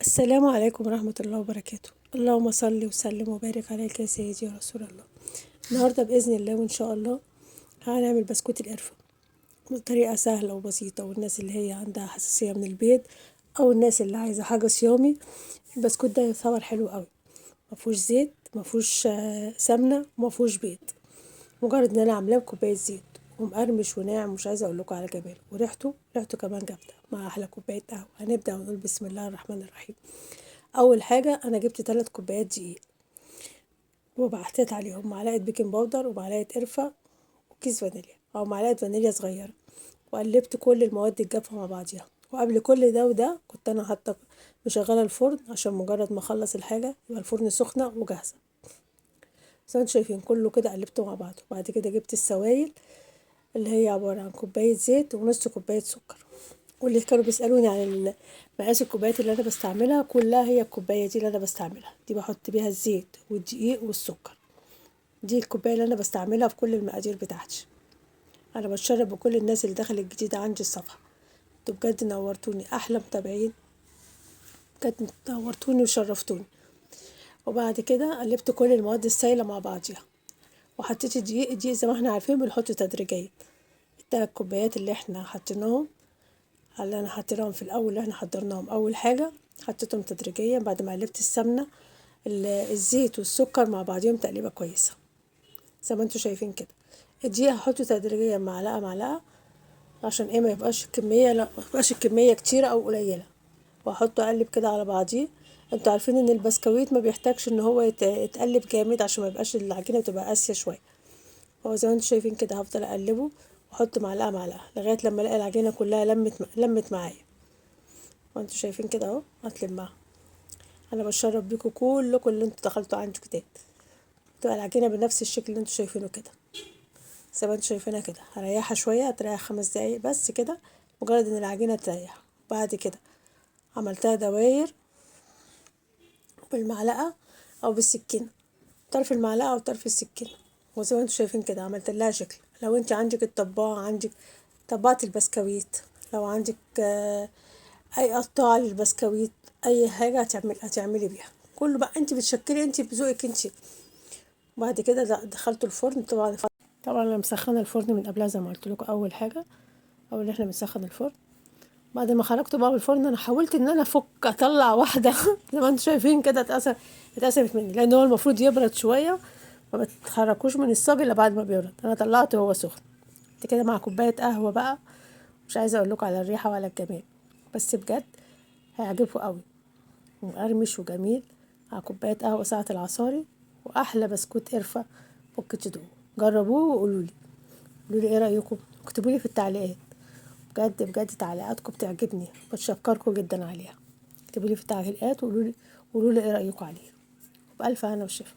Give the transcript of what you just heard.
السلام عليكم ورحمة الله وبركاته. اللهم صل وسلم وبارك عليك يا سيدي يا رسول الله. النهاردة بإذن الله وإن شاء الله هنعمل بسكوت القرفة بطريقة سهلة وبسيطة، والناس اللي هي عندها حساسية من البيض أو الناس اللي عايزة حاجة صيامي. البسكوت ده يعتبر حلو قوي، مفهوش زيت، مفهوش سمنة، مفهوش بيض. مجرد ان انا عاملاه بكوبايه زيت ومقرمش وناعم، مش عايزه اقول لكم على جماله، وريحته كمان جامده مع احلى كوبايه قهوه. هنبدا ونقول بسم الله الرحمن الرحيم. اول حاجه انا جبت 3 كوبايات دقيق، وحطيت عليهم معلقه بيكنج باودر ومعلقه قرفه وكيس فانيليا او معلقه فانيليا صغيره، وقلبت كل المواد الجافه مع بعضيها. وقبل كل ده وده كنت انا حاطه مشغله الفرن عشان مجرد ما اخلص الحاجه يبقى الفرن سخنه وجاهزه. زي ما انتم شايفين كله كده قلبته مع بعضه. وبعد كده جبت السوائل اللي هي عبارة عن كوباية زيت ونص كوباية سكر. واللي كانوا بيسألوني عن مقاس الكوبايات اللي أنا بستعملها، كلها هي الكوباية دي اللي أنا بستعملها، دي بحط بيها الزيت والدقيق والسكر. دي الكوباية اللي أنا بستعملها في كل المقادير بتاعتي. أنا بتشرب بكل الناس اللي دخلت جديدة عندي الصفحة. انتوا بجد نورتوني، أحلى متابعين، بجد نورتوني وشرفتوني. وبعد كده قلبت كل المواد السائلة مع بعضيها، وحطيت الدقيق زي ما احنا عارفين بنحطه تدريجيا. ال3 كوبايات اللي احنا حطيناهم، اللي انا حطيناهم في الاول، اللي احنا حضرناهم اول حاجه حطيتهم تدريجيا بعد ما قلبت السمنه الزيت والسكر مع بعضهم تقليبه كويسه زي ما انتوا شايفين كده. الدقيق هحطه تدريجيا معلقه معلقه، عشان ايه ما يبقاش الكميه، لا ما يبقاش الكميه كتيره او قليله، واحطه اقلب كده على بعضيه. انتوا عارفين ان البسكويت ما بيحتاجش ان هو يتقلب جامد عشان ما يبقاش العجينه تبقى قاسيه شويه. هو زي ما انتوا شايفين كده هفضل اقلبه واحط معلقه معلقه لغايه لما الاقي العجينه كلها لمت معايا. وانتوا شايفين كده اهو هتلمها. انا بشرب بيكم كلكم اللي انتوا دخلتوا عندي جداد، تبقى العجينه بنفس الشكل اللي انتوا شايفينه كده. زي ما انتوا شايفينها كده هريحها شويه، هتريح 5 دقايق بس كده، مجرد ان العجينه تريح. بعد كده عملتها دواير بالمعلقه او بالسكينه، طرف المعلقه او طرف السكينه. وزي ما انتوا شايفين كده عملت لها شكل. لو انت عندك الطباعه، عندك طباعه البسكويت، لو عندك اي قطاعه للبسكويت، اي حاجه هتعملي بيها كله بقى، انت بتشكلي انت بذوقك انت. وبعد كده دخلته الفرن. طبعا انا مسخنه الفرن من قبلها زي ما قلت لكم. اول حاجه اول احنا بنسخن الفرن. بعد ما خرجته بقى من الفرن انا حاولت ان انا اطلع واحده زي ما انتم شايفين كده اتقسمت مني، لان هو المفروض يبرد شويه، ما بتخرجوش من الصاج الا بعد ما بيبرد. انا طلعته وهو سخن كده مع كوبايه قهوه بقى. مش عايزه اقول لكم على الريحه ولا الجمال، بس بجد هيعجبكم قوي، ومقرمش وجميل مع كوبايه قهوه ساعه العصاري، واحلى بسكوت قرفه ممكن تدوقوه. جربوه وقولوا لي، ايه رايكم، اكتبوا لي في التعليقات. بجد بجد تعليقاتكم بتعجبني، بتشكركم جدا عليها. اكتبوا لي في التعليقات وقولوا لي ايه رايكم عليه. بألف هنا وشفا.